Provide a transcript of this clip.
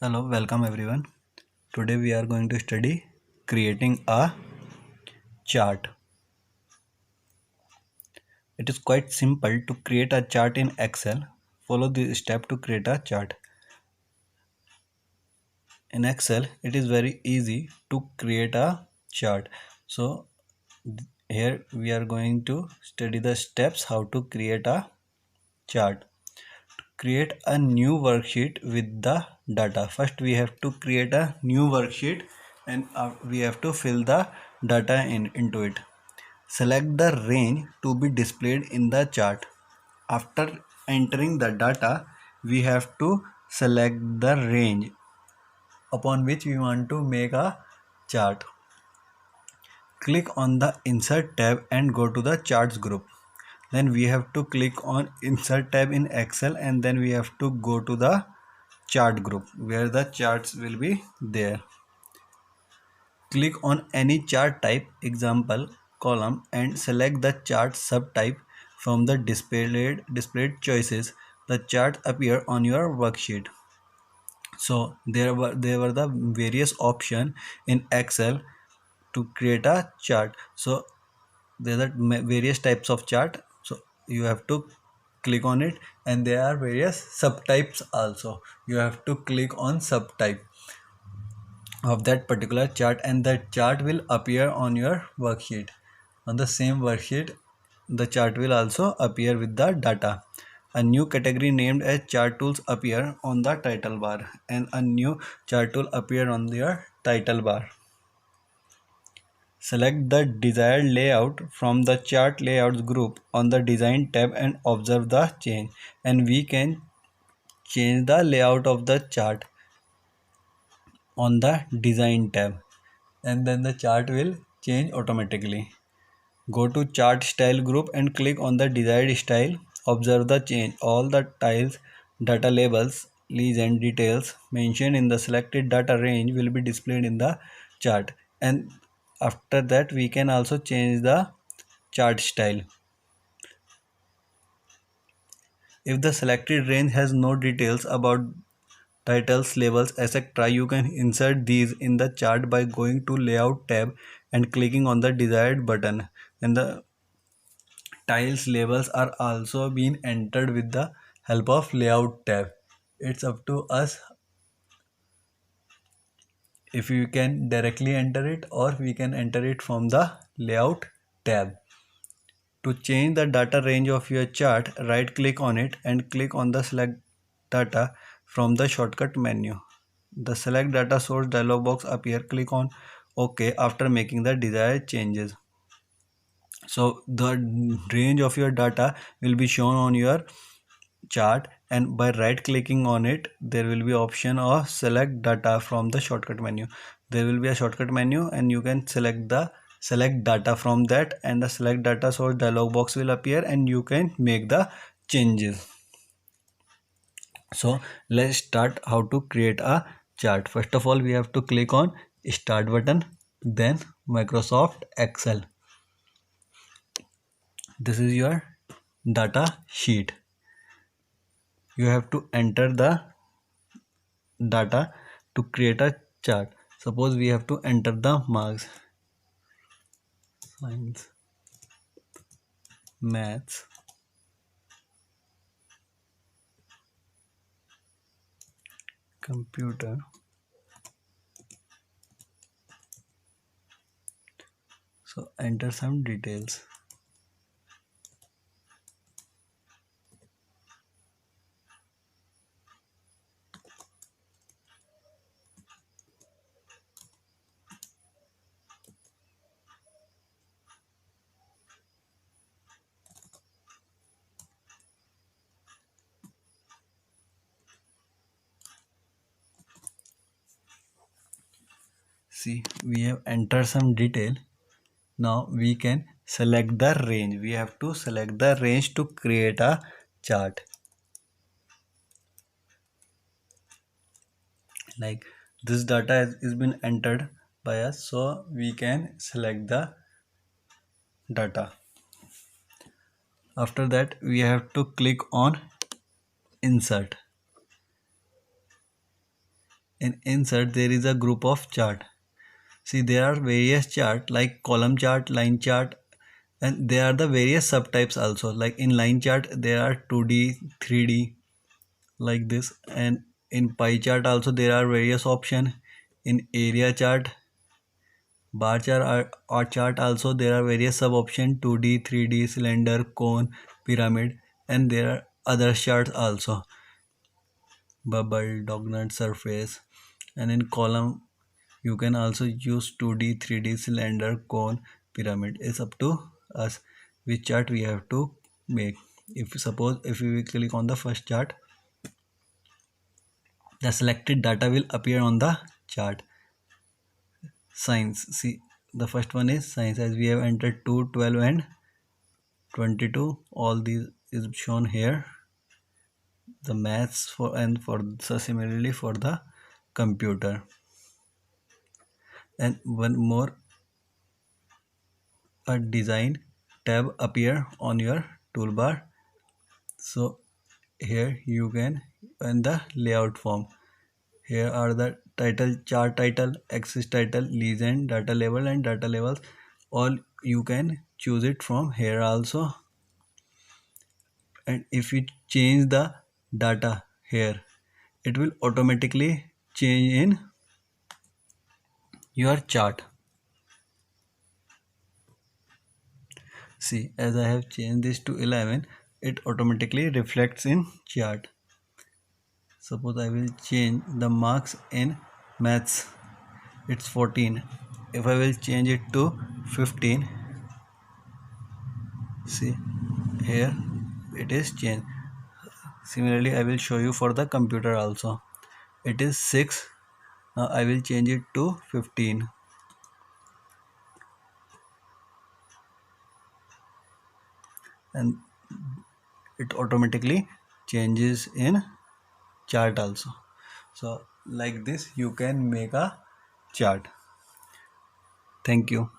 Hello, welcome everyone. Today we are going to study creating a chart. It is quite simple to create a chart in Excel. Follow this step to create a chart. In Excel, it is very easy to create a chart. So here we are going to study the steps how to create a chart. Create a new worksheet with the data. First we have to create a new worksheet and we have to fill the data into it. Select the range to be displayed in the chart. After entering the data, we have to select the range upon which we want to make a chart. Click on the Insert tab and go to the Charts group. Then we have to click on Insert tab in Excel and then we have to go to the Chart group where the charts will be there. Click on any chart type, example column, and select the chart subtype from the displayed choices. The chart appear on your worksheet. So there were the various option in Excel to create a chart. So there are various types of chart. So you have to click on it, and there are various subtypes also. You have to click on subtype of that particular chart and that chart will appear on your worksheet. On the same worksheet, the chart will also appear with the data. A new category named as chart tools appear on the title bar and a new chart tool appear on your title bar. Select the desired layout from the chart layouts group on the design tab and observe the change, and we can change the layout of the chart on the design tab and then the chart will change automatically. Go to chart style group and click on the desired style. Observe the change. All the tiles, data labels, legend details mentioned in the selected data range will be displayed in the chart. And after that we can also change the chart style. If the selected range has no details about titles, labels, etc., you can insert these in the chart by going to Layout tab and clicking on the desired button. And the tiles labels are also being entered with the help of Layout tab. It's up to us if we can directly enter it or we can enter it from the Layout tab. To change the data range of your chart, right click on it and click on the Select Data from the shortcut menu. The Select Data Source dialog box appear. Click on OK after making the desired changes. So the range of your data will be shown on your chart, and by right clicking on it there will be option of select data from the shortcut menu. There will be a shortcut menu and you can select data from that, and the select data source dialog box will appear and you can make the changes. So let's start how to create a chart. First of all, we have to click on start button, then Microsoft Excel. This is your data sheet. You have to enter the data to create a chart. Suppose we have to enter the marks: science, maths, computer. So enter some details. See, we have entered some detail. Now we can select the range. We have to select the range to create a chart. Like this data has been entered by us, so we can select the data. After that we have to click on insert. In insert there is a group of chart. See, there are various chart like column chart, line chart, and there are the various subtypes also. Like in line chart there are 2D, 3D, like this. And in pie chart also there are various option. In area chart, bar chart or chart also there are various sub option: 2D, 3D, cylinder, cone, pyramid, and there are other charts also: bubble, donut, surface. And in column you can also use 2D, 3D, cylinder, cone, pyramid. It's up to us which chart we have to make. If we click on the first chart, the selected data will appear on the chart. Science, see, the first one is science. As we have entered 2, 12 and 22, all these is shown here. The maths for, and for, so similarly for the computer. And one more, a design tab appear on your toolbar. So here you can, in the layout form, here are the title, chart title, axis title, legend, data label, and data labels. All you can choose it from here also. And if you change the data here, it will automatically change in your chart. See, as I have changed this to 11, it automatically reflects in chart. Suppose I will change the marks in maths, it's 14. If I will change it to 15, see here it is changed. Similarly, I will show you for the computer also. It is 6. Now I will change it to 15. And it automatically changes in chart also. So like this you can make a chart. Thank you.